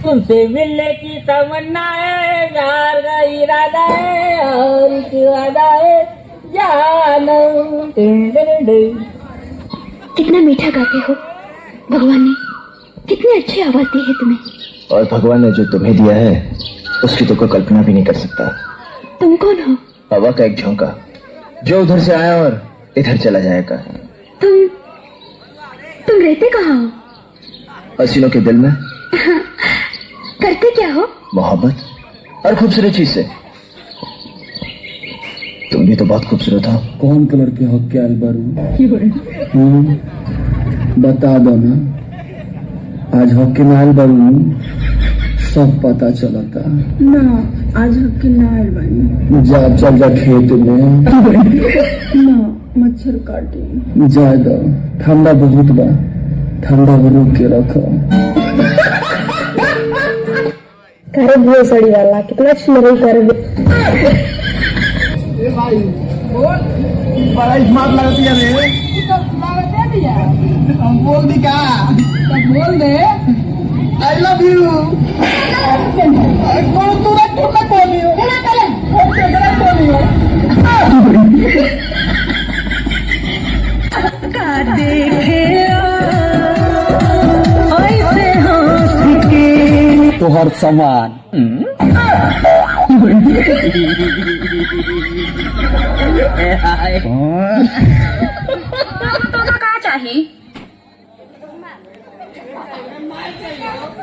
तुमसे मिलने की तमन्ना है, प्यार का इरादा है और एक वादा है जानम। कितना मीठा गाते हो। भगवान ने कितनी अच्छी आवाज दी है तुम्हें। और भगवान ने जो तुम्हें दिया है उसकी तो कोई कल्पना भी नहीं कर सकता। तुम कौन हो? हवा का एक झोंका जो उधर से आया और इधर चला जाएगा। तुम रहते कहाँ हो? हसीनों के दिल में। करते क्या हो? मोहब्बत और खूबसूरत चीज से। तुम भी तो बहुत खूबसूरत हो। कौन कलर के हो क्या अलबारू? बता दो ना, आज हॉकी में अलबारू सब पता चलता ना। आज हक्की ना आयल बानी। जा चल जा खेत में ना मच्छर काटे। जा दो, ठंडा बहुत बा, ठंडा में रोक के रखो। करे भूल सड़ी वाला कितना सुंदर करे। बड़ा स्मार्ट लगती है रे। बोल दी का? बोल दे आई लव यू। तो हर सामान कहाँ चाहिए?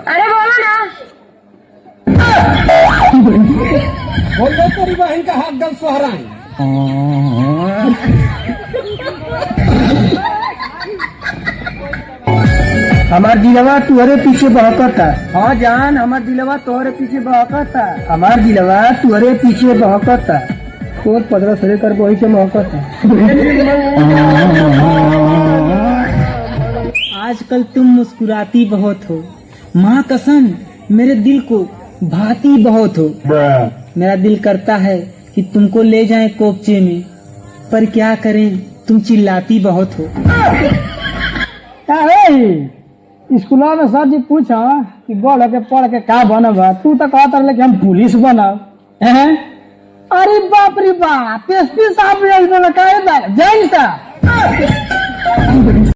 अरे बोलो ना। बोल दो तेरी बहन का हाथ गल सोहराई। हमार दिलवा तुहरे पीछे बहकता। हाँ जान, हमार दिलवा तुहरे पीछे बहकता। हमार दिलवा तुहरे पीछे बहकता। तो 15 सरे कर वही से महकता। आजकल तुम मुस्कुराती बहुत हो, माँ कसम मेरे दिल को भाती बहुत हो। मेरा दिल करता है कि तुमको ले जाएं कोपचे में, पर क्या करें तुम चिल्लाती बहुत हो। स्कूल में सर जी पूछा कि बढ़ के पढ़ के का बनब, तू तो कहता रहे कि हम पुलिस बनब। अरे बाप रे बाप, एसपी साहब जैन साहब।